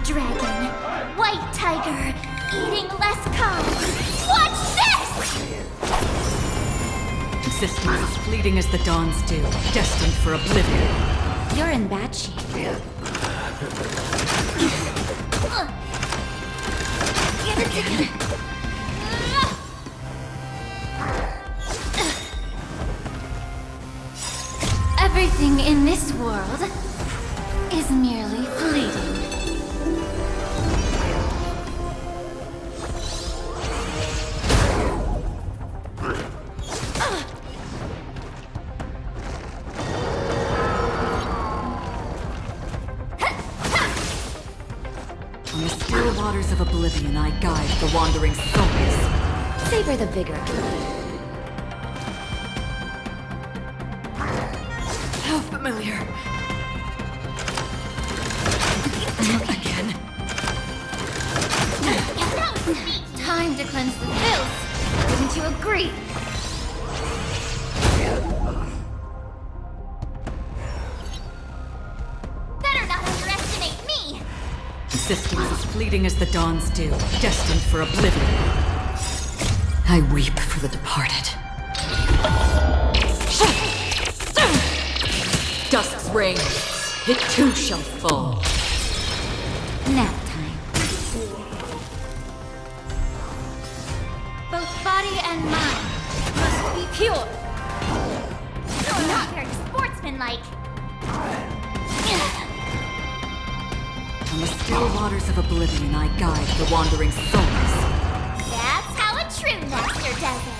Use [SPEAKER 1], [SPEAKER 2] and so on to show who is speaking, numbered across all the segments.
[SPEAKER 1] dragon, white tiger, eating less cubs. Watch this!
[SPEAKER 2] Existence as fleeting as the dawn's dew, destined for oblivion.
[SPEAKER 1] You're in bad shape. Everything in this world is merely fleeting.
[SPEAKER 2] On the still waters of oblivion, I guide the wandering souls.
[SPEAKER 1] Savor the vigor.
[SPEAKER 2] How familiar. Again.
[SPEAKER 1] Time to cleanse the filth. Wouldn't you agree? Better not underestimate me!
[SPEAKER 2] Existence as fleeting as the dawn's dew, destined for oblivion. I weep for the departed. Dusk's reign, it too shall fall.
[SPEAKER 1] Nap time. Both body and mind must be pure. You're not very sportsmanlike.
[SPEAKER 2] On the still waters of oblivion, I guide the wandering souls.
[SPEAKER 1] That's how a true master does it.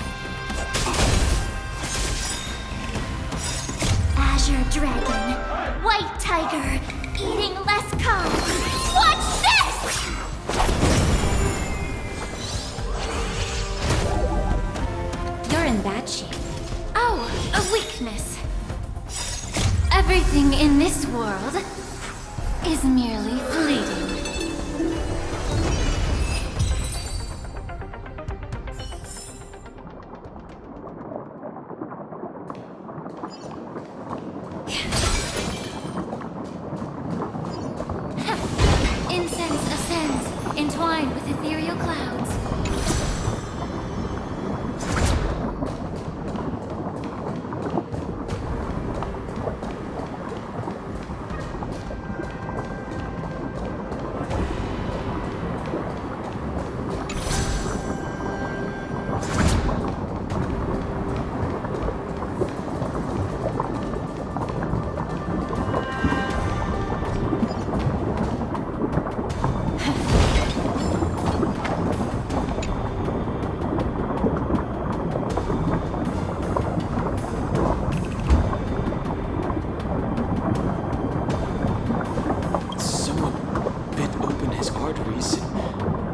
[SPEAKER 1] Azure dragon, white tiger, eating less cubs. Watch this! You're in bad shape. Oh, a weakness. Everything in this world is merely fleeting. Incense ascends, entwined with ethereal clouds.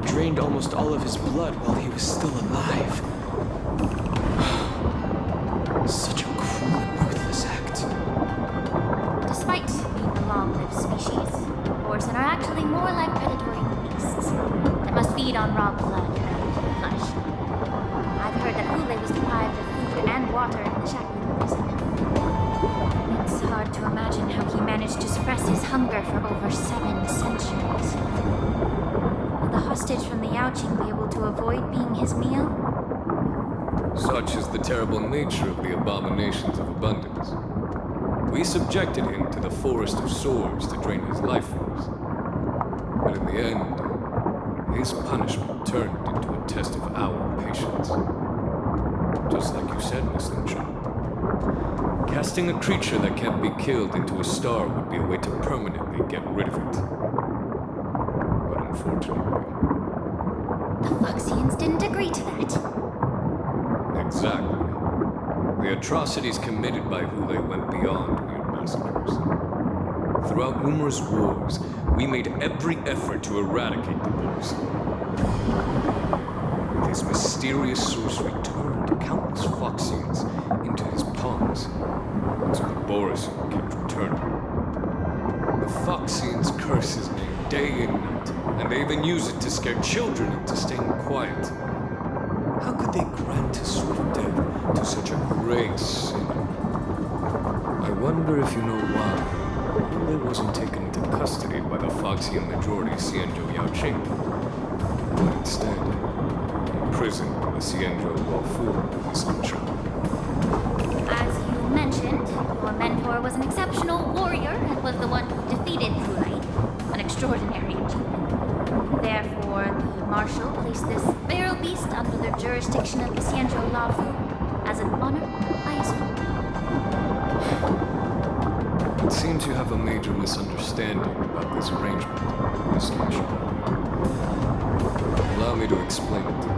[SPEAKER 3] Drained almost all of his blood while he was still alive. Such a cruel and ruthless act.
[SPEAKER 1] Despite being a long-lived species, Orson are actually more like predatory beasts that must feed on raw blood and flesh. I've heard that Hule was deprived of food and water in the Shackling prison. It's hard to imagine how he managed to suppress his hunger for over 7 centuries. Will the hostage from the Yaoqing be able to avoid being his meal?
[SPEAKER 4] Such is the terrible nature of the abominations of abundance. We subjected him to the forest of swords to drain his life force. But in the end, his punishment turned into a test of our patience. Just like you said, Miss Lynch. Casting a creature that can't be killed into a star would be a way to permanently get rid of it. But unfortunately...
[SPEAKER 1] The Foxians didn't agree to that.
[SPEAKER 4] Exactly. The atrocities committed by Hule went beyond mere massacres. Throughout numerous wars, we made every effort to eradicate the boys. His mysterious sorcery turned countless Foxians into his pawns, so the Borisin kept returning. The Foxians curse his name day and night, and they even use it to scare children into staying quiet. How could they grant a swift death to such a great sinner? I wonder if you know why. They wasn't taken into custody by the Foxian majority Xianzhou Yaoqing, but instead imprisoned by the Xianzhou Luofu Sancho.
[SPEAKER 1] As you mentioned, your mentor was an exceptional warrior and was the one who defeated Kulai, an extraordinary achievement. Therefore, the marshal placed this feral beast under the jurisdiction of the Xianzhou Luofu as an honor, I assume.
[SPEAKER 4] It seems you have a major misunderstanding about this arrangement, Miss Marshall. Allow me to explain it to you.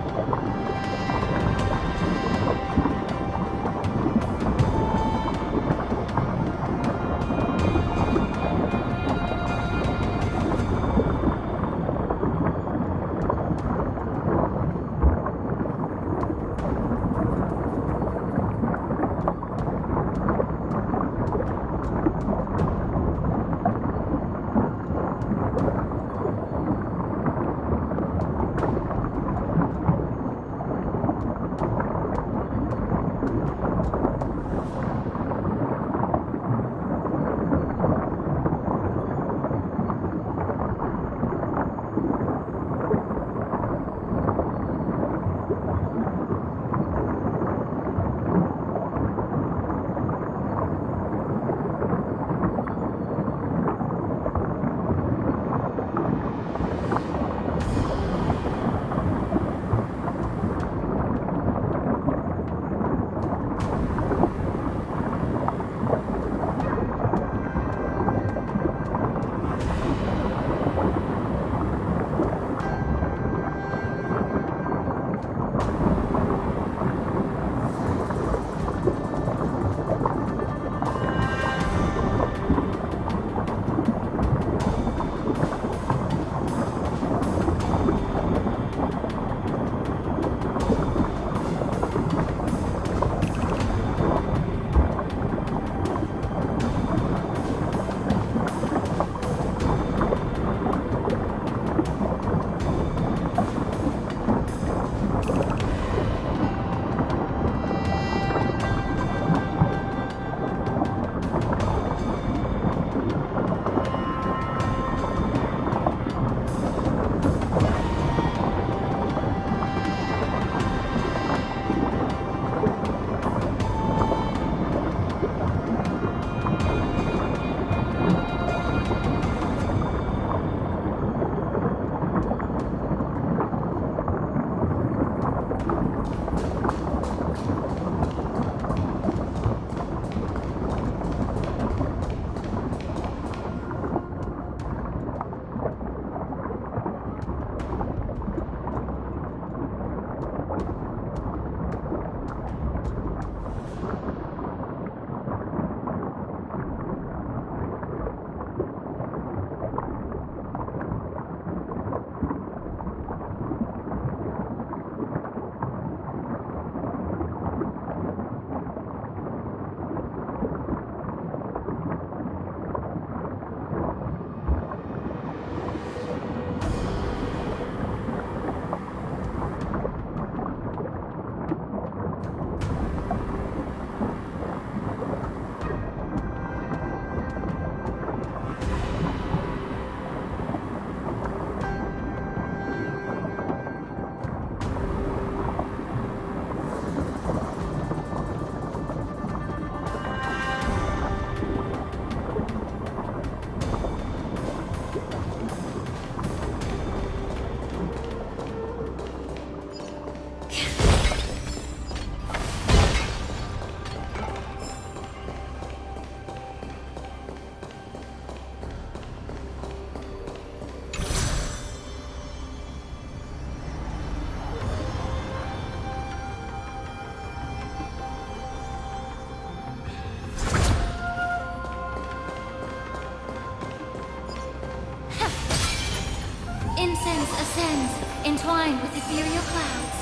[SPEAKER 1] Incense ascends, entwined with ethereal clouds.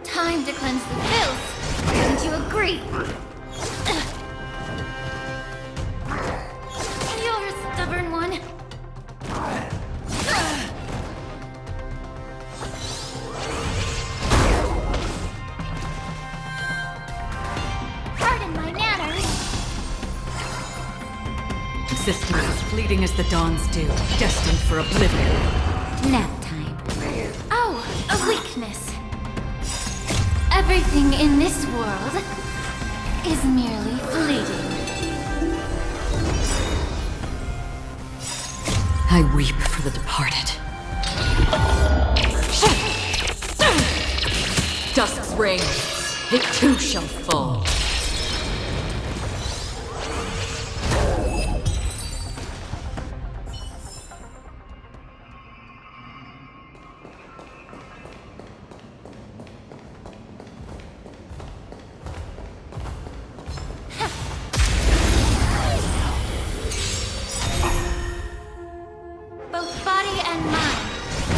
[SPEAKER 1] Time to cleanse the filth. Wouldn't you agree? You're a stubborn one.
[SPEAKER 2] Existence as fleeting as the dawn's dew, destined for oblivion.
[SPEAKER 1] Nap time. Oh, a weakness. Everything in this world is merely fleeting.
[SPEAKER 2] I weep for the departed. Dusk's reign, it too shall fall.
[SPEAKER 1] Both body and mind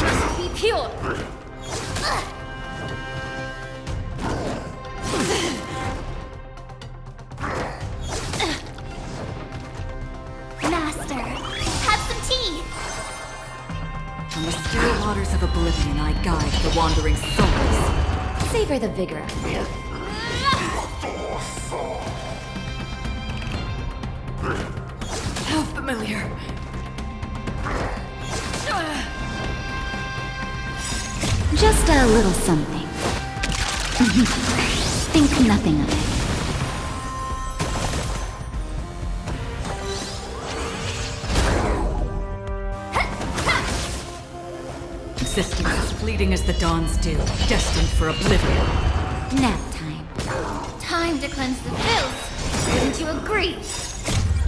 [SPEAKER 1] must be pure. Master, have some tea.
[SPEAKER 2] From the still waters of oblivion I guide the wandering souls.
[SPEAKER 1] Savor the vigor of it.
[SPEAKER 2] How familiar.
[SPEAKER 1] Just a little something. Think nothing of it.
[SPEAKER 2] Existence as fleeting as the dawn's dew, destined for oblivion.
[SPEAKER 1] Nap time. Time to cleanse the filth. Wouldn't you agree?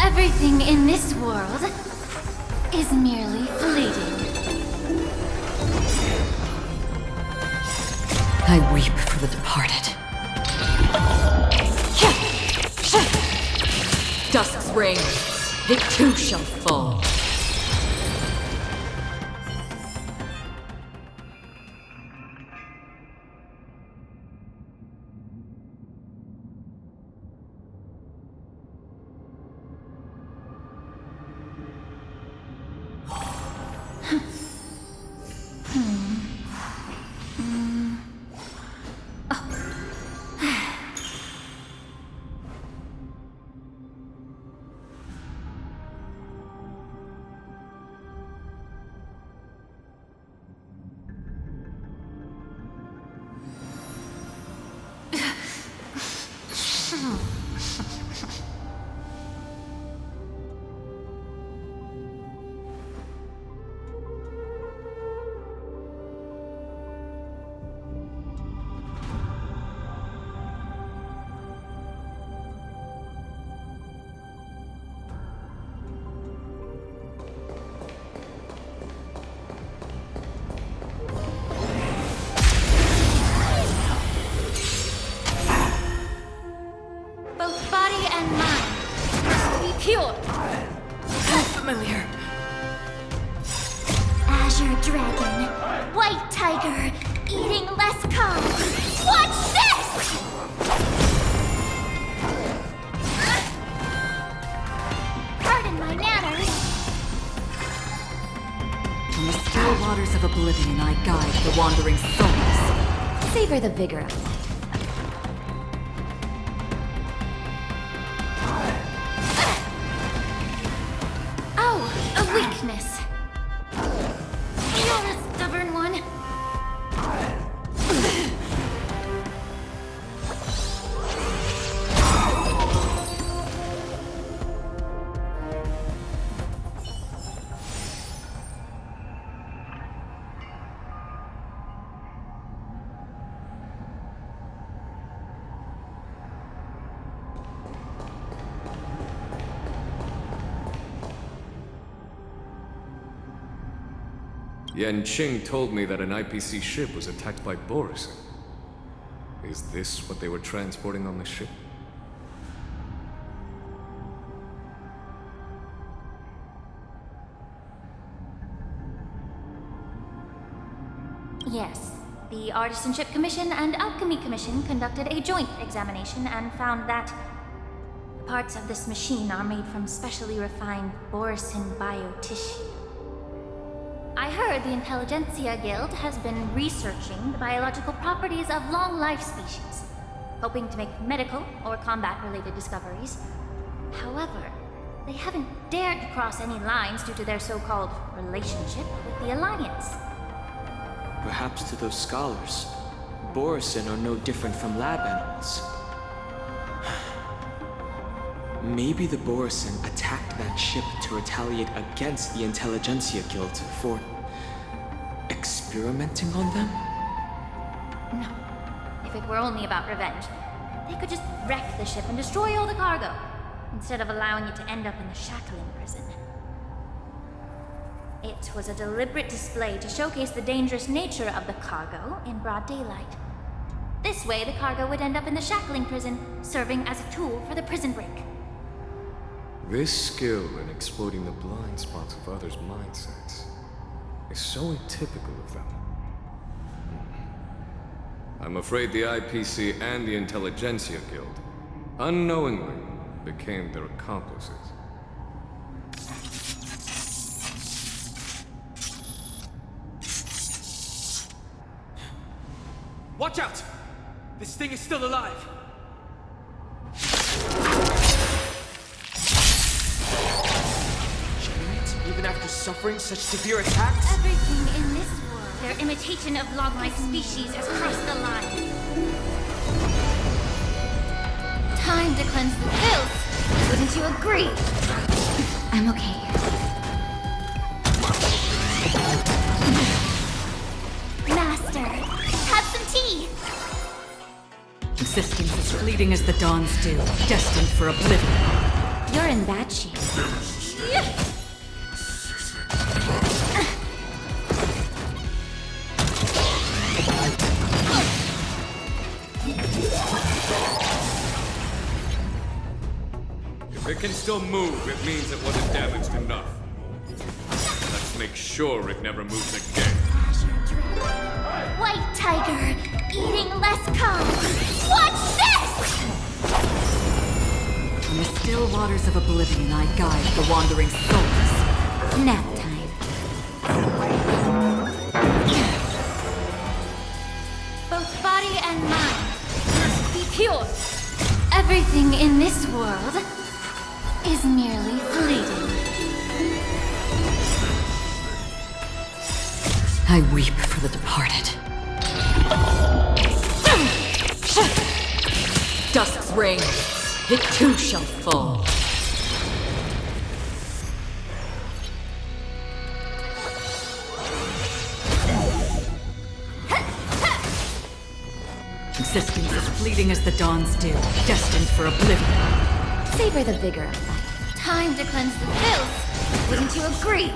[SPEAKER 1] Everything in this world is merely fleeting.
[SPEAKER 2] I weep for the departed. Dusk's reign, it too shall fall.
[SPEAKER 1] Both body and mind must be pure.
[SPEAKER 2] How familiar.
[SPEAKER 1] Azure dragon, white tiger, eating less carbs. Watch this! Pardon my manners.
[SPEAKER 2] From the still waters of oblivion I guide the wandering souls.
[SPEAKER 1] Savor the vigor of it. Oh, a weakness. You're a stubborn one.
[SPEAKER 4] Yan Qing told me that an IPC ship was attacked by Boris. Is this what they were transporting on the ship?
[SPEAKER 1] Yes. The Artisanship Commission and Alchemy Commission conducted a joint examination and found that parts of this machine are made from specially refined Borisin biotissue. I heard the Intelligentsia Guild has been researching the biological properties of long-life species, hoping to make medical or combat-related discoveries. However, they haven't dared to cross any lines due to their so-called relationship with the Alliance.
[SPEAKER 3] Perhaps to those scholars, Borisin are no different from lab animals. Maybe the Borisin attacked that ship to retaliate against the Intelligentsia Guild for experimenting on them?
[SPEAKER 1] No. If it were only about revenge, they could just wreck the ship and destroy all the cargo, instead of allowing it to end up in the shackling prison. It was a deliberate display to showcase the dangerous nature of the cargo in broad daylight. This way, the cargo would end up in the shackling prison, serving as a tool for the prison break.
[SPEAKER 4] This skill in exploiting the blind spots of others' mindsets is so atypical of them. I'm afraid the IPC and the Intelligentsia Guild unknowingly became their accomplices.
[SPEAKER 3] Watch out! This thing is still alive! Even after suffering such severe attacks?
[SPEAKER 1] Everything in this world, their imitation of log-like species has crossed the line. Time to cleanse the filth. Wouldn't you agree? I'm okay. Master, have some tea.
[SPEAKER 2] Existence as fleeting as the dawn's dew, destined for oblivion.
[SPEAKER 1] You're in bad shape.
[SPEAKER 4] If it can still move, it means it wasn't damaged enough. Let's make sure it never moves again.
[SPEAKER 1] White tiger, eating less carbs. Watch this!
[SPEAKER 2] In the still waters of oblivion, I guide the wandering souls.
[SPEAKER 1] Nap time. Both body and mind must be pure. Everything in this world is merely fleeting.
[SPEAKER 2] I weep for the departed. Dusk's reign, it too shall fall. Existence as fleeting as the dawn's dew, destined for oblivion.
[SPEAKER 1] Savor the vigor of life. Time to cleanse the filth. Wouldn't you agree?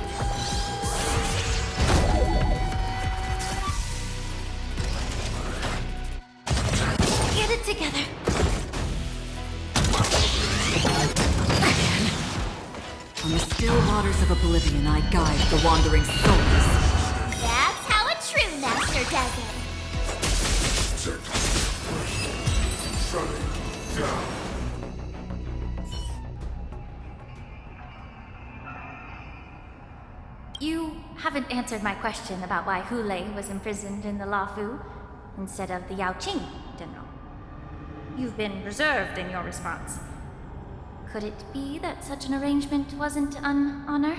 [SPEAKER 1] Get it together.
[SPEAKER 2] On the still waters of oblivion, I guide the wandering souls.
[SPEAKER 1] That's how a true master does it. You haven't answered my question about why Hule was imprisoned in the Lafu instead of the Yao Qing, General. You've been reserved in your response. Could it be that such an arrangement wasn't an honor?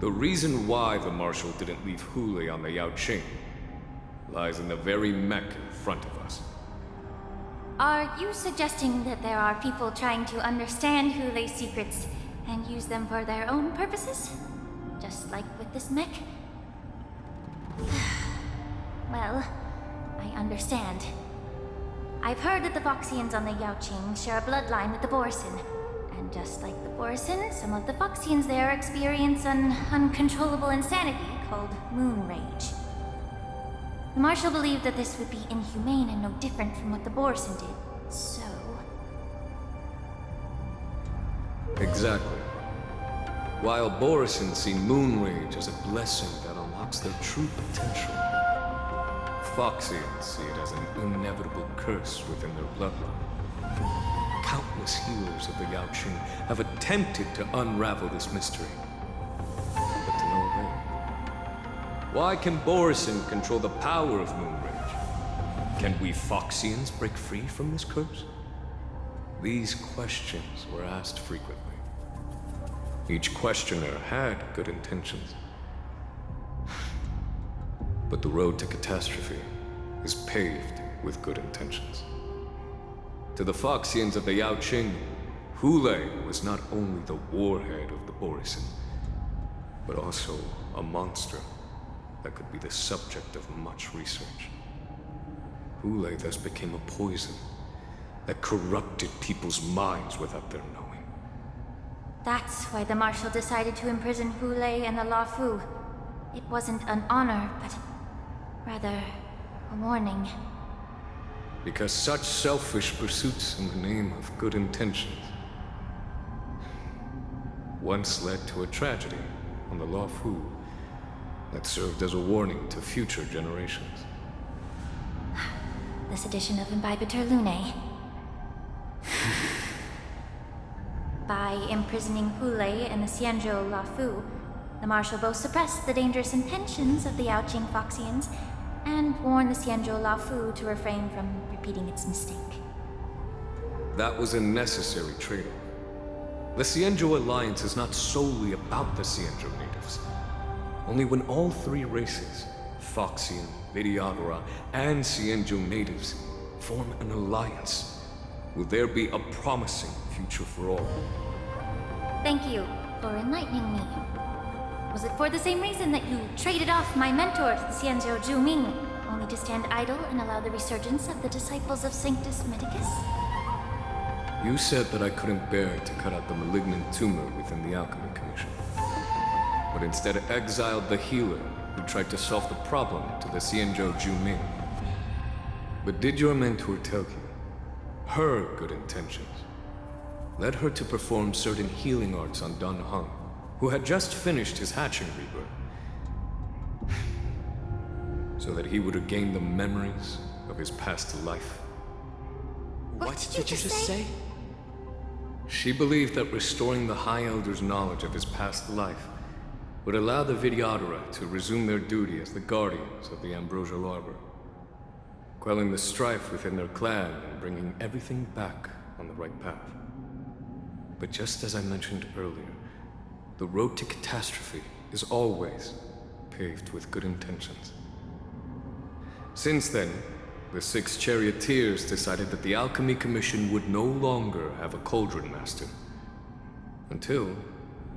[SPEAKER 4] The reason why the Marshal didn't leave Hule on the Yao Qing lies in the very mech in front of us.
[SPEAKER 1] Are you suggesting that there are people trying to understand Hule's secrets and use them for their own purposes? Just like with this mech? Well, I understand. I've heard that the Foxians on the Yao Qing share a bloodline with the Borisin. And just like the Borisin, some of the Foxians there experience an uncontrollable insanity called moon rage. The Marshal believed that this would be inhumane and no different from what the Borisin did, so...
[SPEAKER 4] Exactly. While Borisin see moon rage as a blessing that unlocks their true potential, Foxians see it as an inevitable curse within their bloodline. Countless healers of the Yao Qing have attempted to unravel this mystery, but to no avail. Why can Borisin control the power of moon rage? Can we Foxians break free from this curse? These questions were asked frequently. Each questioner had good intentions. But the road to catastrophe is paved with good intentions. To the Foxians of the Yao Qing, Hulei was not only the warhead of the Borisin, but also a monster that could be the subject of much research. Hulei thus became a poison that corrupted people's minds without their knowing.
[SPEAKER 1] That's why the Marshal decided to imprison Hulei and the Lafu. It wasn't an honor, but rather a warning.
[SPEAKER 4] Because such selfish pursuits in the name of good intentions once led to a tragedy on the Lafu that served as a warning to future generations.
[SPEAKER 1] The sedition of Imbibitor Lunae. By imprisoning Hulei and the Xianzhou Lafu, the Marshal both suppressed the dangerous intentions of the Yaoqing Foxians and warned the Xianzhou Lafu to refrain from repeating its mistake.
[SPEAKER 4] That was a necessary trade-off. The Xianzhou alliance is not solely about the Xianzhou natives. Only when all three races, Foxian, Videodora, and Xianzhou natives, form an alliance, will there be a promising future for all.
[SPEAKER 1] Thank you for enlightening me. Was it for the same reason that you traded off my mentor to the Xianzhou Zhuming, only to stand idle and allow the resurgence of the disciples of Sanctus Medicus?
[SPEAKER 4] You said that I couldn't bear to cut out the malignant tumor within the Alchemy Commission, but instead exiled the healer who tried to solve the problem to the Xianzhou Zhuming. But did your mentor tell you her good intentions led her to perform certain healing arts on Dan Heng, who had just finished his hatching rebirth, so that he would regain the memories of his past life?
[SPEAKER 3] What did you just say?
[SPEAKER 4] She believed that restoring the High Elder's knowledge of his past life would allow the Videodora to resume their duty as the guardians of the Ambrosial Arbor, quelling the strife within their clan and bringing everything back on the right path. But just as I mentioned earlier, the road to catastrophe is always paved with good intentions. Since then, the 6 charioteers decided that the Alchemy Commission would no longer have a cauldron master. Until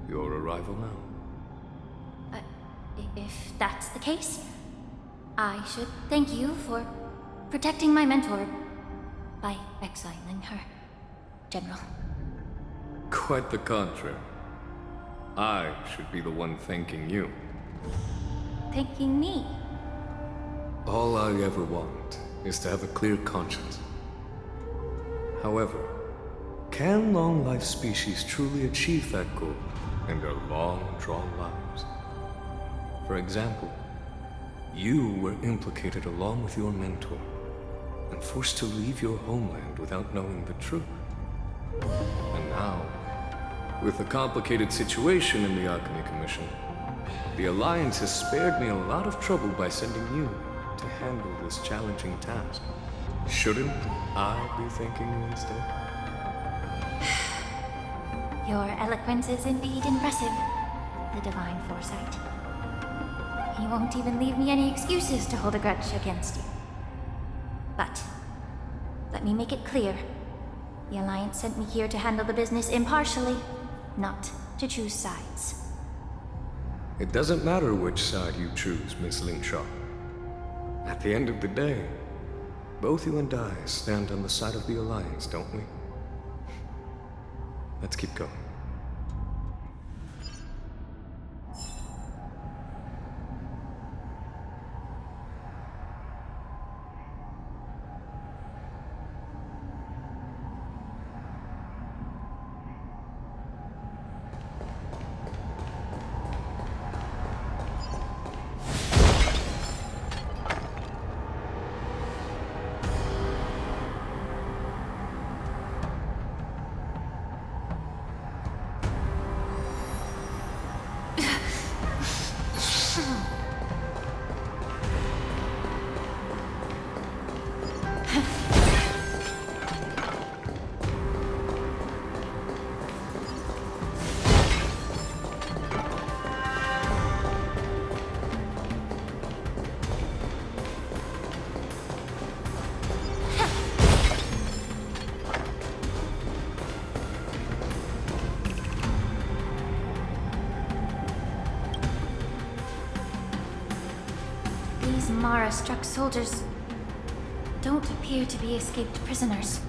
[SPEAKER 4] your arrival now.
[SPEAKER 1] If that's the case, I should thank you for protecting my mentor by exiling her, General.
[SPEAKER 4] Quite the contrary. I should be the one thanking you.
[SPEAKER 1] Thanking me?
[SPEAKER 4] All I ever want is to have a clear conscience. However, can long-life species truly achieve that goal in their long, drawn lives? For example, you were implicated along with your mentor and forced to leave your homeland without knowing the truth. And now, with the complicated situation in the Alchemy Commission, the Alliance has spared me a lot of trouble by sending you to handle this challenging task. Shouldn't I be thanking you instead?
[SPEAKER 1] Your eloquence is indeed impressive, the divine foresight. You won't even leave me any excuses to hold a grudge against you. But let me make it clear. The Alliance sent me here to handle the business impartially, not to choose sides.
[SPEAKER 4] It doesn't matter which side you choose, Miss Lingshaw. At the end of the day, both you and I stand on the side of the Alliance, don't we? Let's keep going.
[SPEAKER 1] Mara-struck soldiers don't appear to be escaped prisoners.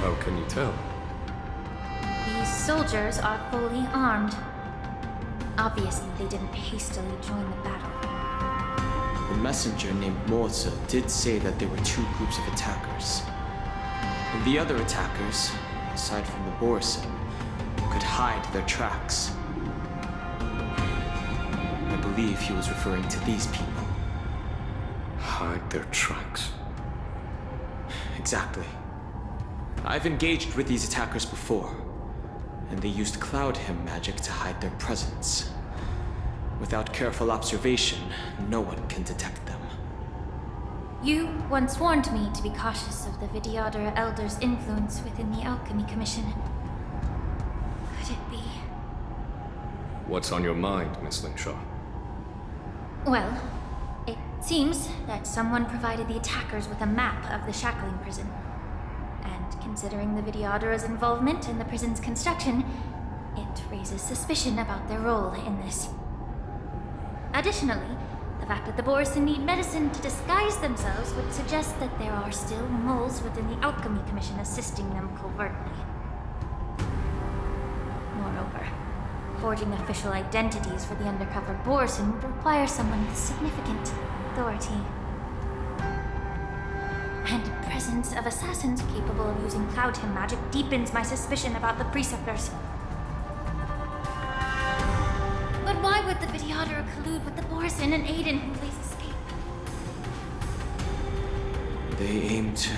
[SPEAKER 4] How can you tell?
[SPEAKER 1] These soldiers are fully armed. Obviously, they didn't hastily join the battle.
[SPEAKER 3] The messenger named Morza did say that there were two groups of attackers. And the other attackers, aside from the Borson, could hide their tracks. I believe he was referring to these people.
[SPEAKER 4] Hide their tracks.
[SPEAKER 3] Exactly. I've engaged with these attackers before, and they used Cloud Hymn magic to hide their presence. Without careful observation, no one can detect them.
[SPEAKER 1] You once warned me to be cautious of the Vidyadhara Elder's influence within the Alchemy Commission. Could it be?
[SPEAKER 4] What's on your mind, Miss Linshaw?
[SPEAKER 1] Well, it seems that someone provided the attackers with a map of the shackling prison. And considering the Vidyadhara's involvement in the prison's construction, it raises suspicion about their role in this. Additionally, the fact that the Borson need medicine to disguise themselves would suggest that there are still moles within the Alchemy Commission assisting them covertly. Moreover, forging official identities for the undercover Borson would require someone with significant authority. And the presence of assassins capable of using Cloud Hymn magic deepens my suspicion about the Preceptors. But why would the Vidyadhara collude with the Borson and Aiden who lays escape?
[SPEAKER 3] They aim to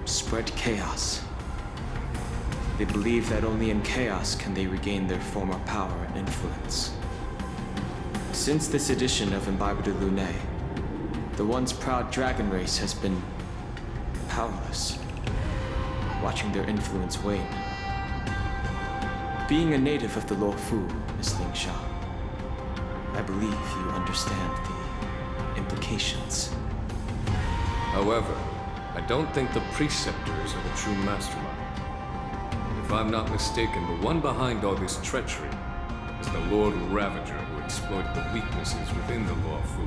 [SPEAKER 3] spread chaos. They believe that only in chaos can they regain their former power and influence. Since this edition of Imbibe de Lune, the once proud dragon race has been powerless, watching their influence wane. Being a native of the Luofu, Miss Lingsha, I believe you understand the implications.
[SPEAKER 4] However, I don't think the Preceptors are the true mastermind. If I'm not mistaken, the one behind all this treachery is the Lord Ravager who exploited the weaknesses within the Luofu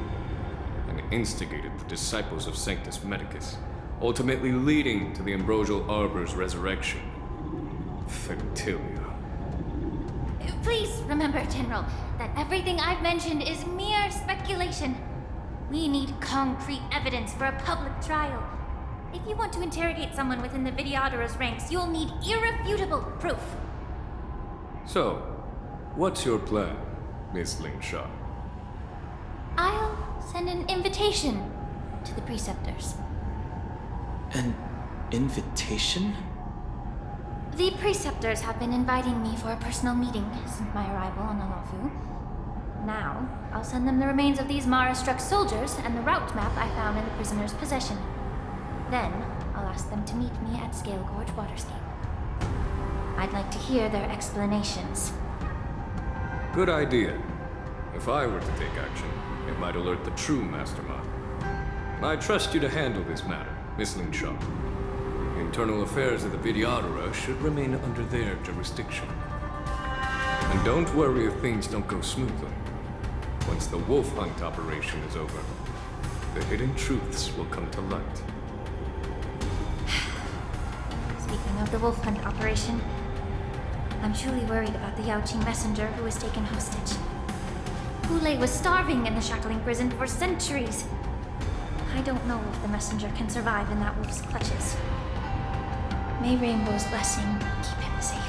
[SPEAKER 4] and instigated the disciples of Sanctus Medicus, ultimately leading to the Ambrosial Arbor's resurrection. Fertilia.
[SPEAKER 1] Please remember, General, that everything I've mentioned is mere speculation. We need concrete evidence for a public trial. If you want to interrogate someone within the Vidyadhara's ranks, you'll need irrefutable proof.
[SPEAKER 4] So, what's your plan, Miss Lingshaw?
[SPEAKER 1] I'll send an invitation to the Preceptors.
[SPEAKER 3] An invitation?
[SPEAKER 1] The Preceptors have been inviting me for a personal meeting since my arrival on Alafu. Now, I'll send them the remains of these Mara-struck soldiers and the route map I found in the prisoner's possession. Then, I'll ask them to meet me at Scale Gorge Waterscape. I'd like to hear their explanations.
[SPEAKER 4] Good idea. If I were to take action, it might alert the true mastermind. I trust you to handle this matter, Miss Linshaw. The internal affairs of the Vidyadhara should remain under their jurisdiction. And don't worry if things don't go smoothly. Once the wolf hunt operation is over, the hidden truths will come to light.
[SPEAKER 1] Speaking of the wolf hunt operation, I'm truly worried about the Yaoqing messenger who was taken hostage. Hule was starving in the shackling prison for centuries. I don't know if the messenger can survive in that wolf's clutches. May Rainbow's blessing keep him safe.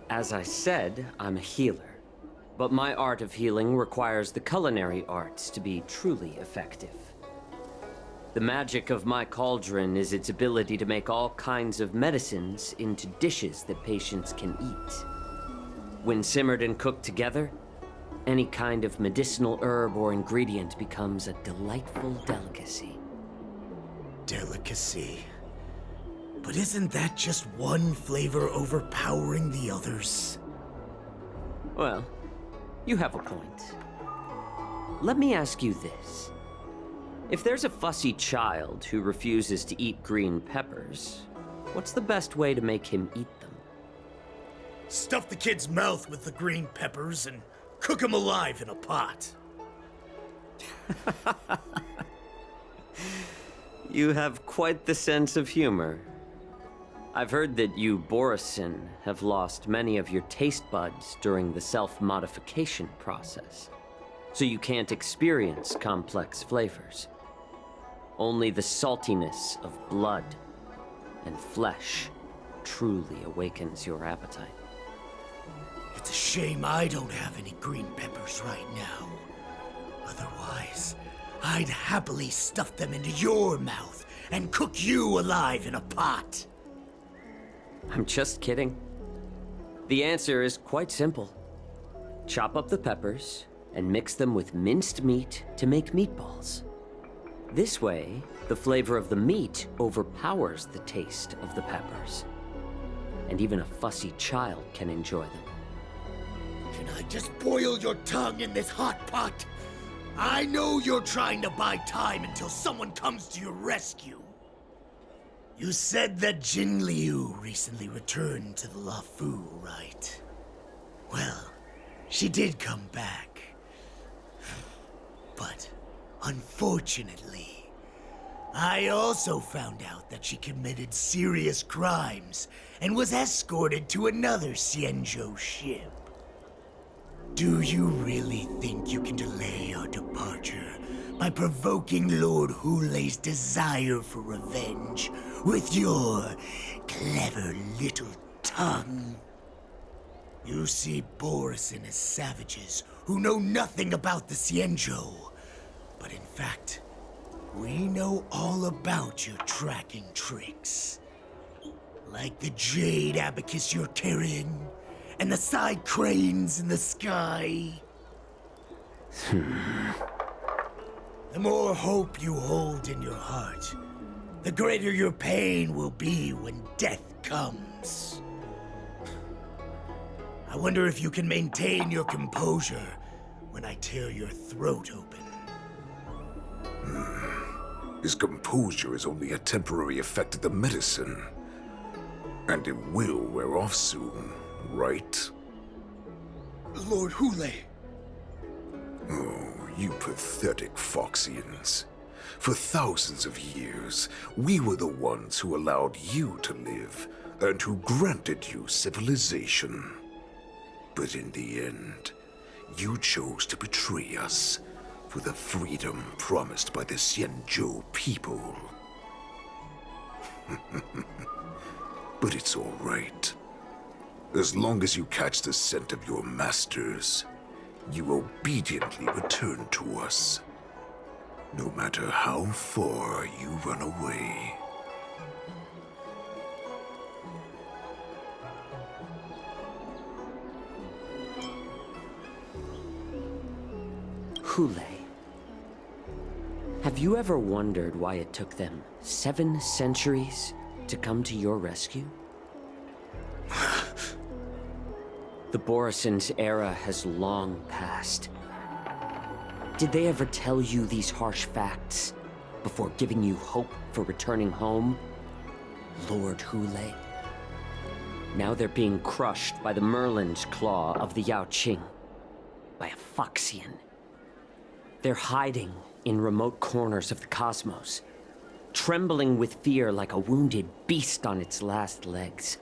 [SPEAKER 5] As I said, I'm a healer. But my art of healing requires the culinary arts to be truly effective. The magic of my cauldron is its ability to make all kinds of medicines into dishes that patients can eat. When simmered and cooked together, any kind of medicinal herb or ingredient becomes a delightful delicacy.
[SPEAKER 6] Delicacy. But isn't that just one flavor overpowering the others?
[SPEAKER 5] Well, you have a point. Let me ask you this. If there's a fussy child who refuses to eat green peppers, What's the best way to make him eat them?
[SPEAKER 6] Stuff the kid's mouth with the green peppers and cook him alive in a pot.
[SPEAKER 5] You have quite the sense of humor. I've heard that you, Borisin, have lost many of your taste buds during the self-modification process, so you can't experience complex flavors. Only the saltiness of blood and flesh truly awakens your appetite.
[SPEAKER 6] It's a shame I don't have any green peppers right now. Otherwise, I'd happily stuff them into your mouth and cook you alive in a pot.
[SPEAKER 5] I'm just kidding. The answer is quite simple. Chop up the peppers and mix them with minced meat to make meatballs. This way, the flavor of the meat overpowers the taste of the peppers. And even a fussy child can enjoy them.
[SPEAKER 6] Can I just boil your tongue in this hot pot? I know you're trying to buy time until someone comes to your rescue. You said that Jin Liu recently returned to the Luofu, right? Well, she did come back. But unfortunately, I also found out that she committed serious crimes and was escorted to another Xianzhou ship. Do you really think you can delay our departure by provoking Lord Hulei's desire for revenge with your clever little tongue? You see Borisin as savages who know nothing about the Xianzhou, but in fact, we know all about your tracking tricks. Like the jade abacus you're carrying, and the side cranes in the sky. The more hope you hold in your heart, the greater your pain will be when death comes. I wonder if you can maintain your composure when I tear your throat open.
[SPEAKER 7] His composure is only a temporary effect of the medicine. And it will wear off soon, right?
[SPEAKER 6] Lord Hulei.
[SPEAKER 7] Oh, you pathetic Foxians. For thousands of years, we were the ones who allowed you to live, and who granted you civilization. But in the end, you chose to betray us for the freedom promised by the Xianzhou people. But it's all right. As long as you catch the scent of your masters, you obediently return to us. No matter how far you run away.
[SPEAKER 5] Hulei. Have you ever wondered why it took them 7 centuries to come to your rescue? The Borisin's era has long passed. Did they ever tell you these harsh facts before giving you hope for returning home, Lord Hulei? Now they're being crushed by the Merlin's claw of the Yaoqing, by a Foxian. They're hiding in remote corners of the cosmos, trembling with fear like a wounded beast on its last legs,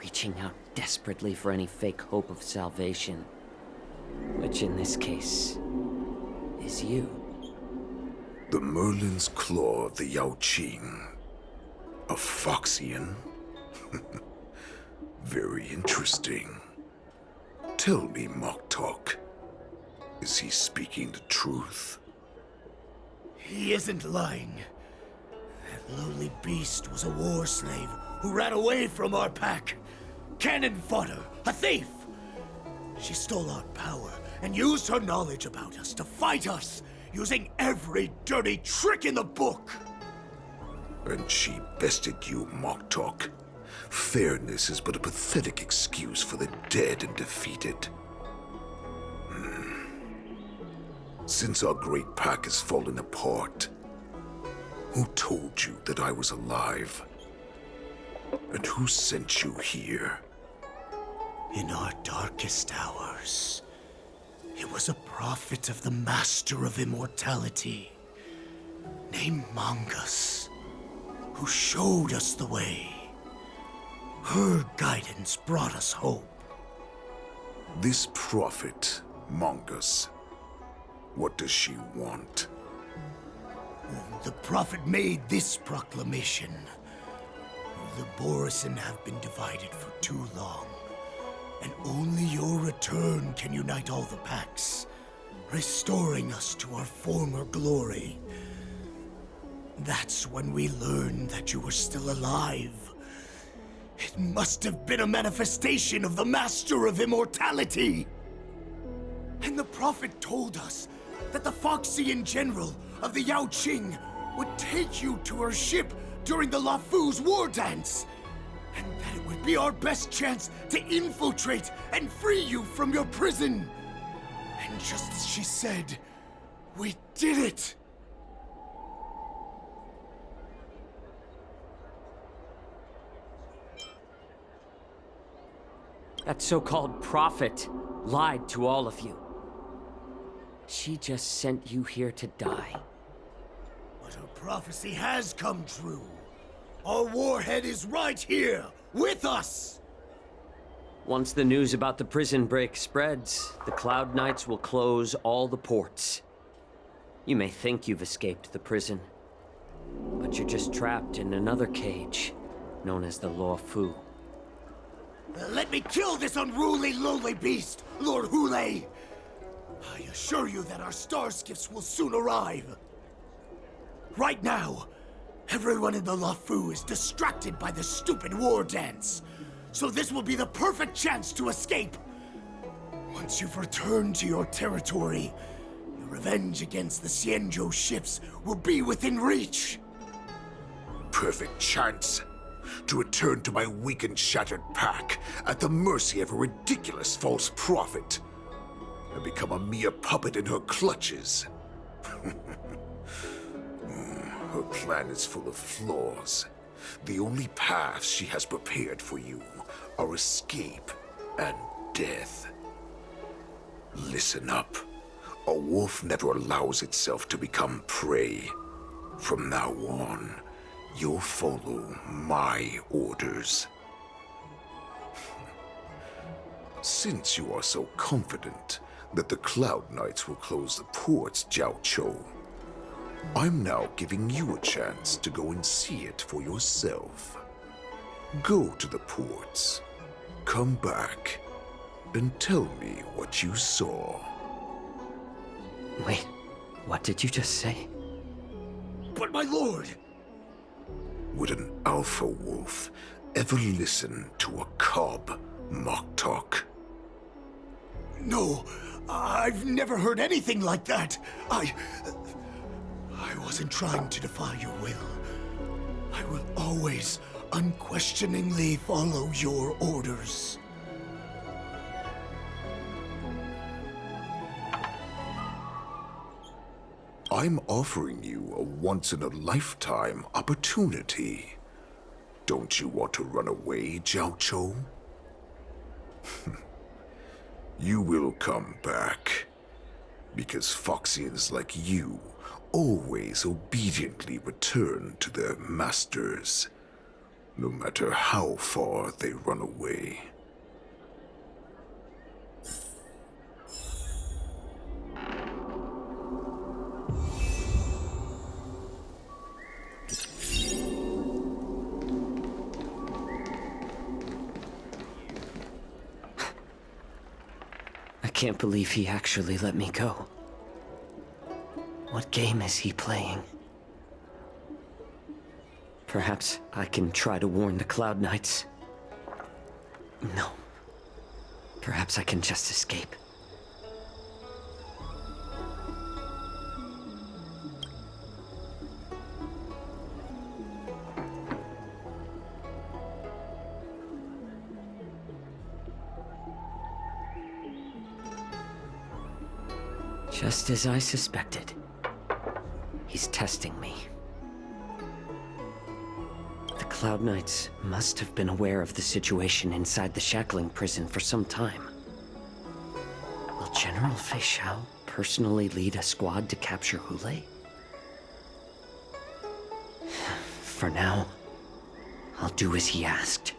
[SPEAKER 5] reaching out desperately for any fake hope of salvation, which in this case is you.
[SPEAKER 7] The Merlin's claw of the Yaoqing. A Foxian? Very interesting. Tell me, Moktok. Is he speaking the truth?
[SPEAKER 6] He isn't lying. That lowly beast was a war slave who ran away from our pack. Cannon fodder, a thief! She stole our power and used her knowledge about us to fight us, using every dirty trick in the book!
[SPEAKER 7] And she bested you, Moktok. Fairness is but a pathetic excuse for the dead and defeated. Since our great pack has fallen apart, who told you that I was alive? And who sent you here?
[SPEAKER 6] In our darkest hours, it was a prophet of the Master of Immortality, named Mongus, who showed us the way. Her guidance brought us hope.
[SPEAKER 7] This prophet, Mongus, what does she want?
[SPEAKER 6] The prophet made this proclamation. The Borisin have been divided for too long, and only your return can unite all the packs, restoring us to our former glory. That's when we learned that you were still alive. It must have been a manifestation of the Master of Immortality! And the prophet told us that the Foxian general of the Yao Qing would take you to her ship during the Lafu's war dance, and that it would be our best chance to infiltrate and free you from your prison. And just as she said, we did it!
[SPEAKER 5] That so-called prophet lied to all of you. She just sent you here to die.
[SPEAKER 6] But her prophecy has come true. Our warhead is right here, with us!
[SPEAKER 5] Once the news about the prison break spreads, the Cloud Knights will close all the ports. You may think you've escaped the prison, but you're just trapped in another cage, known as the Lafu.
[SPEAKER 6] Let me kill this unruly, lowly beast, Lord Hule! I assure you that our star skiffs will soon arrive. Right now, everyone in the Lafu is distracted by the stupid war dance, so this will be the perfect chance to escape. Once you've returned to your territory, your revenge against the Xianzhou ships will be within reach.
[SPEAKER 7] Perfect chance to return to my weak and shattered pack at the mercy of a ridiculous false prophet and become a mere puppet in her clutches. Her plan is full of flaws. The only paths she has prepared for you are escape and death. Listen up. A wolf never allows itself to become prey. From now on, you'll follow my orders. Since you are so confident that the Cloud Knights will close the ports, Jiao Chou, I'm now giving you a chance to go and see it for yourself. Go to the ports, come back, and tell me what you saw.
[SPEAKER 5] Wait, what did you just say?
[SPEAKER 6] But my lord!
[SPEAKER 7] Would an alpha wolf ever listen to a cub mock talk?
[SPEAKER 6] No, I've never heard anything like that. I wasn't trying to defy your will. I will always unquestioningly follow your orders.
[SPEAKER 7] I'm offering you a once-in-a-lifetime opportunity. Don't you want to run away, Jiao Chou? You will come back. Because Foxians like you always obediently return to their masters, no matter how far they run away.
[SPEAKER 5] I can't believe he actually let me go. What game is he playing? Perhaps I can try to warn the Cloud Knights. No. Perhaps I can just escape. Just as I suspected. He's testing me. The Cloud Knights must have been aware of the situation inside the shackling prison for some time. Will General Fei Shao personally lead a squad to capture Hule? For now, I'll do as he asked.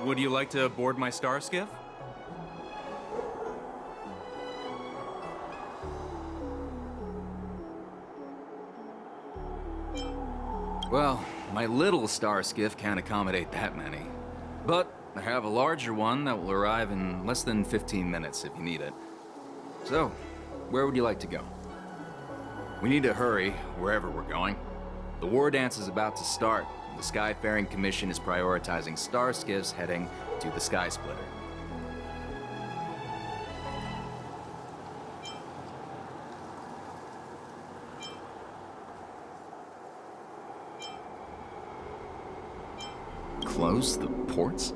[SPEAKER 8] Would you like to board my star skiff? Well, my little star skiff can't accommodate that many. But I have a larger one that will arrive in less than 15 minutes if you need it. So, where would you like to go? We need to hurry wherever we're going. The war dance is about to start. The Skyfaring Commission is prioritizing star skiffs heading to the Sky Splitter. Close the ports?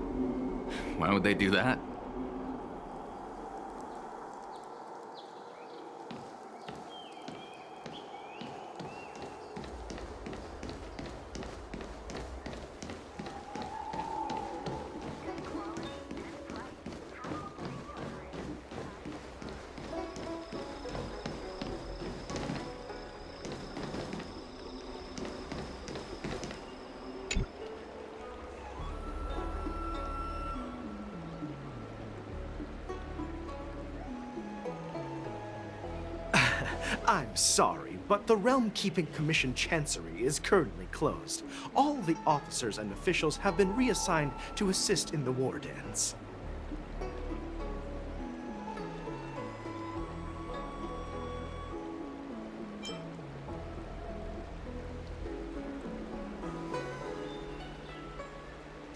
[SPEAKER 8] Why would they do that?
[SPEAKER 9] I'm sorry, but the Realm Keeping Commission Chancery is currently closed. All the officers and officials have been reassigned to assist in the war dance.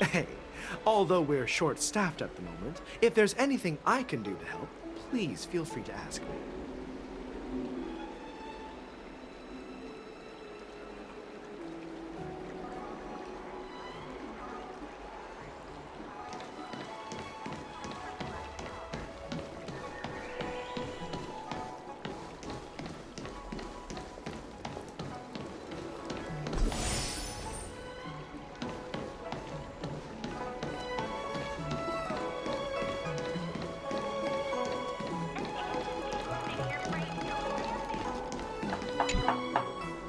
[SPEAKER 9] Hey, although we're short-staffed at the moment, if there's anything I can do to help, please feel free to ask me.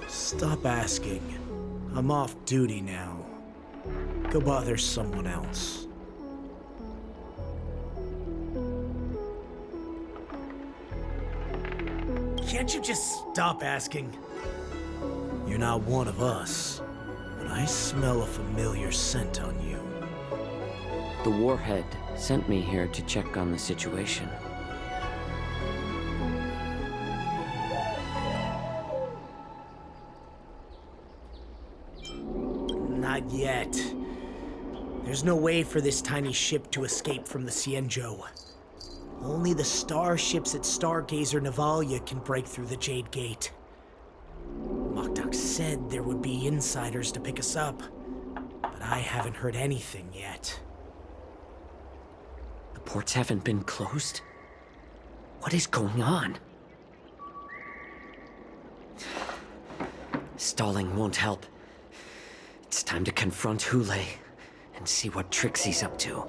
[SPEAKER 6] Stop asking. I'm off duty now. Go bother someone else. Can't you just stop asking? You're not one of us, but I smell a familiar scent on you.
[SPEAKER 5] The Warhead sent me here to check on the situation.
[SPEAKER 6] Not yet. There's no way for this tiny ship to escape from the Cienjo. Only the starships at Stargazer Navalia can break through the Jade Gate. Moktuk said there would be insiders to pick us up, but I haven't heard anything yet.
[SPEAKER 5] The ports haven't been closed? What is going on? Stalling won't help. It's time to confront Hule and see what tricks he's up to.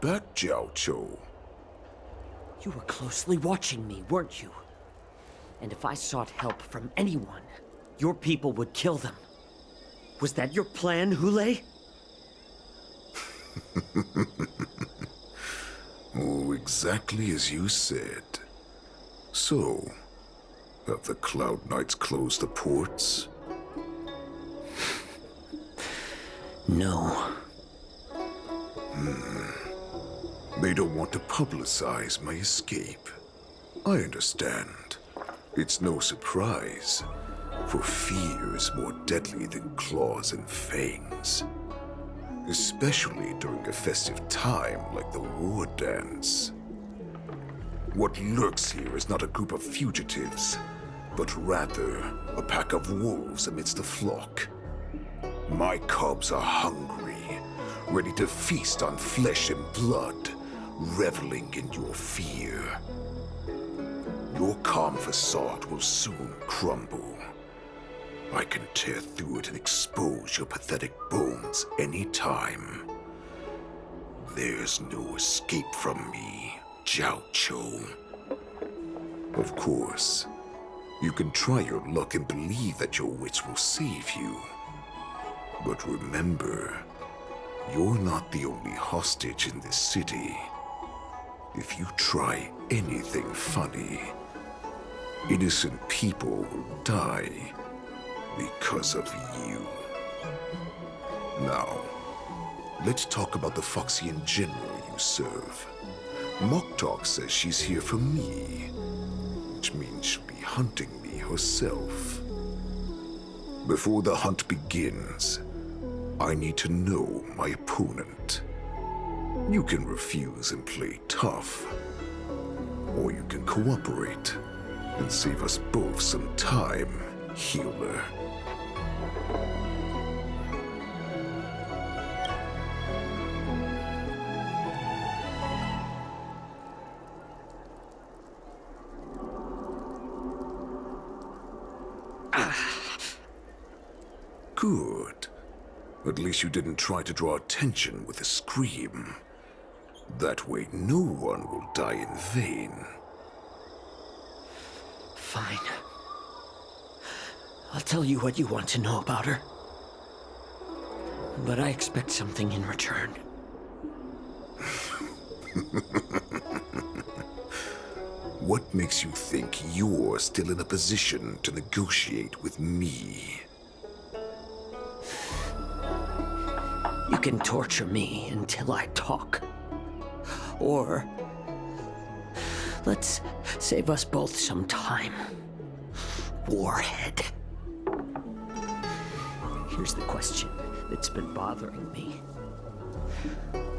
[SPEAKER 7] back, Jiao Chou.
[SPEAKER 5] You were closely watching me, weren't you? And if I sought help from anyone, your people would kill them. Was that your plan, Hule?
[SPEAKER 7] Oh, exactly as you said. So, have the Cloud Knights closed the ports?
[SPEAKER 5] No.
[SPEAKER 7] They don't want to publicize my escape. I understand. It's no surprise, for fear is more deadly than claws and fangs. Especially during a festive time like the war dance. What lurks here is not a group of fugitives, but rather a pack of wolves amidst a flock. My cubs are hungry, ready to feast on flesh and blood, reveling in your fear. Your calm facade will soon crumble. I can tear through it and expose your pathetic bones any time. There's no escape from me, Jiao Chou. Of course, you can try your luck and believe that your wits will save you. But remember, you're not the only hostage in this city. If you try anything funny, innocent people will die because of you. Now, let's talk about the Foxian general you serve. Moktok says she's here for me, which means she'll be hunting me herself. Before the hunt begins, I need to know my opponent. You can refuse and play tough, or you can cooperate and save us both some time, healer. Good. At least you didn't try to draw attention with a scream. That way no one will die in vain.
[SPEAKER 5] Fine. I'll tell you what you want to know about her. But I expect something in return.
[SPEAKER 7] What makes you think you're still in a position to negotiate with me?
[SPEAKER 5] You can torture me until I talk. Or let's save us both some time. Warhead. Here's the question that's been bothering me.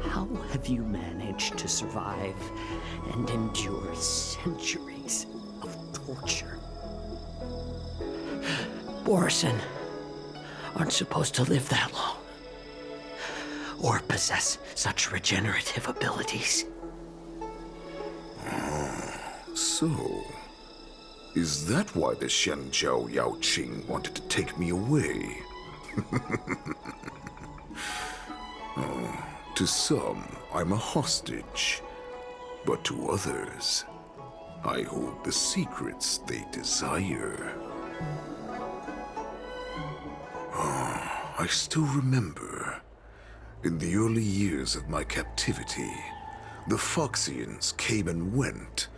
[SPEAKER 5] How have you managed to survive and endure centuries of torture? Borison aren't supposed to live that long. Or possess such regenerative abilities.
[SPEAKER 7] So, is that why the Shenjiao Yao Qing wanted to take me away? To some, I'm a hostage. But to others, I hold the secrets they desire. I still remember. In the early years of my captivity, the Foxians came and went.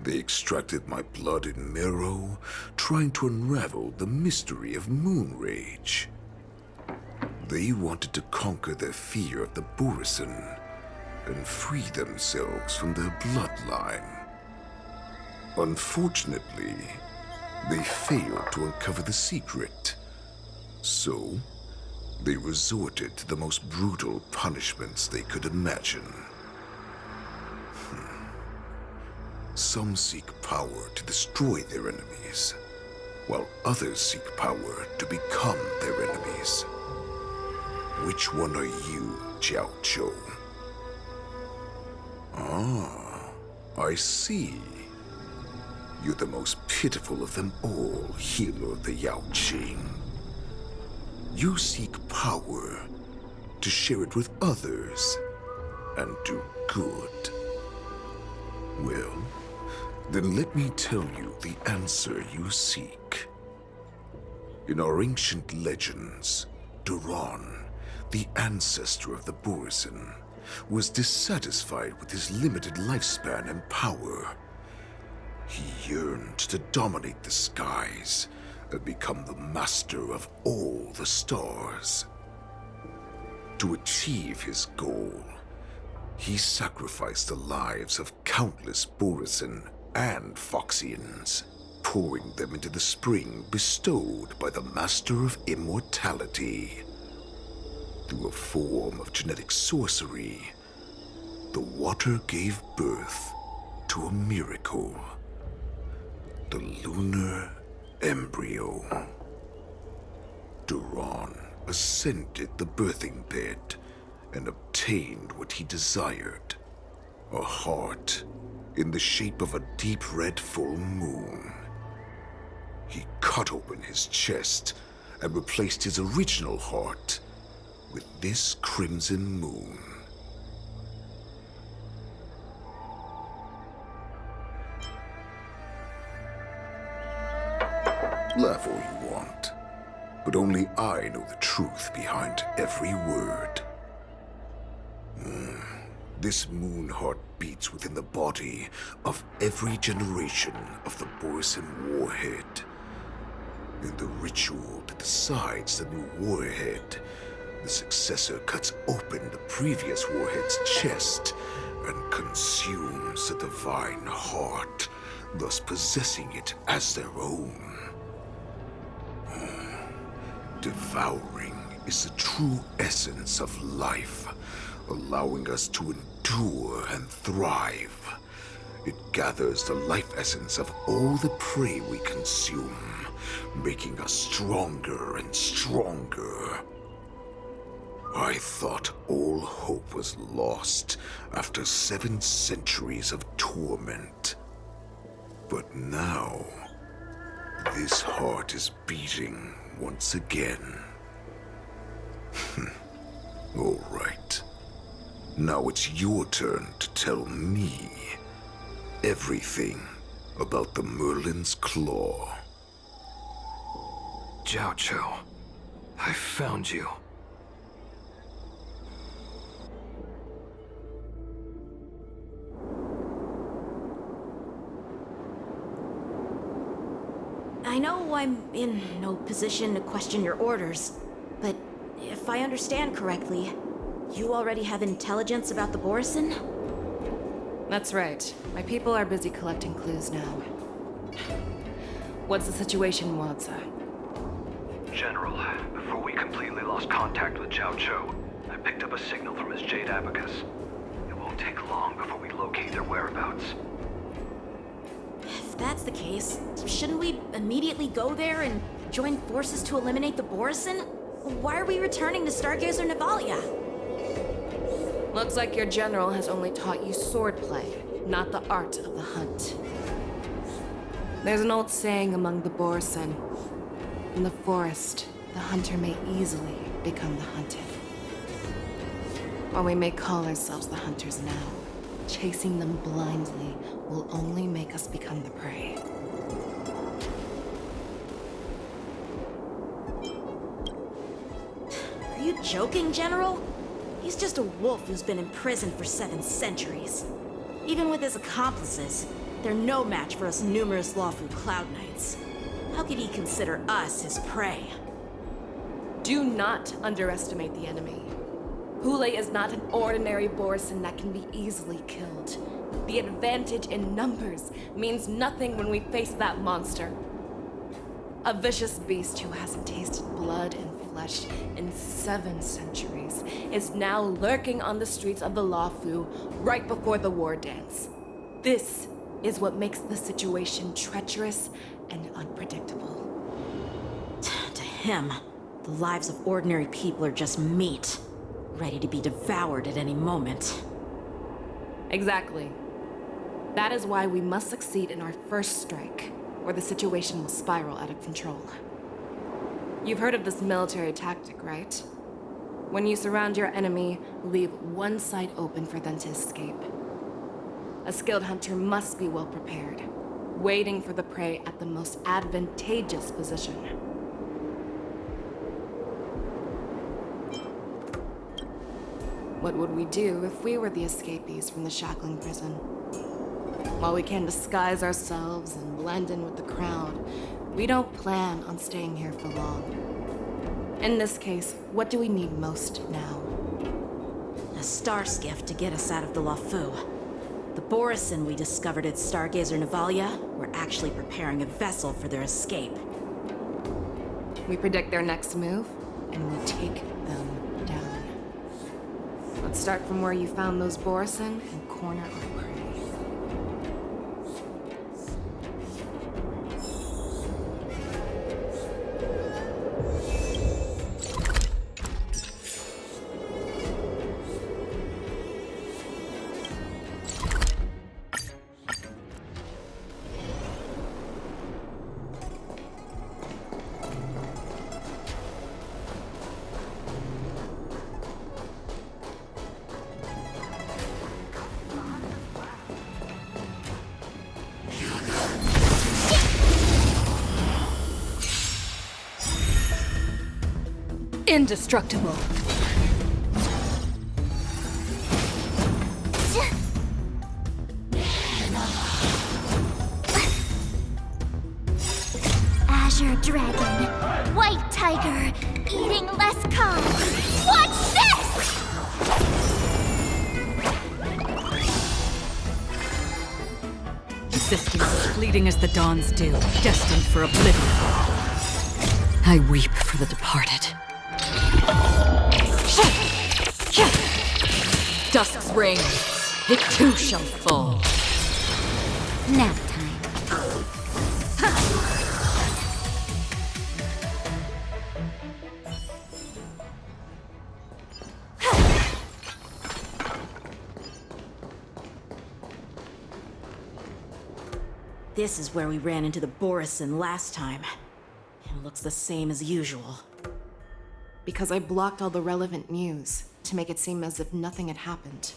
[SPEAKER 7] They extracted my blood and marrow, trying to unravel the mystery of moon rage. They wanted to conquer their fear of the Borison and free themselves from their bloodline. Unfortunately, they failed to uncover the secret. So, they resorted to the most brutal punishments they could imagine. Some seek power to destroy their enemies, while others seek power to become their enemies. Which one are you, Jiao Chou? Ah, I see. You're the most pitiful of them all, healer of the Yao Qing. You seek power to share it with others, and do good. Well, then let me tell you the answer you seek. In our ancient legends, Duran, the ancestor of the Borisin, was dissatisfied with his limited lifespan and power. He yearned to dominate the skies and become the master of all the stars. To achieve his goal, he sacrificed the lives of countless Borisin and Foxians, pouring them into the spring bestowed by the Master of Immortality. Through a form of genetic sorcery, the water gave birth to a miracle. The lunar embryo. Duran ascended the birthing bed and obtained what he desired. A heart in the shape of a deep red full moon. He cut open his chest and replaced his original heart with this crimson moon. Laugh all you want, but only I know the truth behind every word. This moon heart beats within the body of every generation of the Borisin warhead. In the ritual that decides the new warhead, the successor cuts open the previous warhead's chest and consumes the divine heart, thus possessing it as their own. Devouring is the true essence of life, allowing us to endure and thrive. It gathers the life essence of all the prey we consume, making us stronger and stronger. I thought all hope was lost after 7 centuries of torment. But now, this heart is beating once again. All right. Now it's your turn to tell me everything about the Merlin's Claw.
[SPEAKER 10] Jiao Cho, I found you.
[SPEAKER 11] I know I'm in no position to question your orders, but if I understand correctly, you already have intelligence about the Borisin?
[SPEAKER 12] That's right. My people are busy collecting clues now. What's the situation, Wadza?
[SPEAKER 10] General, before we completely lost contact with Jiao Cho, I picked up a signal from his Jade Abacus. It won't take long before we locate their whereabouts.
[SPEAKER 11] If that's the case, shouldn't we immediately go there and join forces to eliminate the Borisin? Why are we returning to Stargazer Navalia?
[SPEAKER 12] Looks like your general has only taught you swordplay, not the art of the hunt. There's an old saying among the Borisin. In the forest, the hunter may easily become the hunted. While we may call ourselves the hunters now, chasing them blindly will only make us become the prey.
[SPEAKER 11] Are you joking, General? He's just a wolf who's been imprisoned for 7 centuries. Even with his accomplices, they're no match for us numerous lawful Cloud Knights. How could he consider us his prey?
[SPEAKER 12] Do not underestimate the enemy. Hule is not an ordinary Borisin that can be easily killed. The advantage in numbers means nothing when we face that monster. A vicious beast who hasn't tasted blood and flesh in 7 centuries is now lurking on the streets of the Luofu right before the war dance. This is what makes the situation treacherous and unpredictable.
[SPEAKER 11] To him, the lives of ordinary people are just meat, ready to be devoured at any moment.
[SPEAKER 12] Exactly. That is why we must succeed in our first strike, or the situation will spiral out of control. You've heard of this military tactic, right? When you surround your enemy, leave one side open for them to escape. A skilled hunter must be well prepared, waiting for the prey at the most advantageous position. What would we do if we were the escapees from the shackling prison? While we can disguise ourselves and blend in with the crowd, we don't plan on staying here for long. In this case, what do we need most now?
[SPEAKER 11] A star skiff to get us out of the Lafu. The Borison we discovered at Stargazer Navalia were actually preparing a vessel for their escape.
[SPEAKER 12] We predict their next move, and we take them down. Let's start from where you found those Borison and corner our prey.
[SPEAKER 2] Indestructible.
[SPEAKER 1] Azure Dragon, White Tiger, eating less carbs. Watch this!
[SPEAKER 2] Existence is fleeting as the dawn's dew, destined for oblivion. I weep for the departed. Dusk's reign, it too shall fall.
[SPEAKER 1] Nap time.
[SPEAKER 11] This is where we ran into the Borison last time. It looks the same as usual.
[SPEAKER 12] Because I blocked all the relevant news to make it seem as if nothing had happened.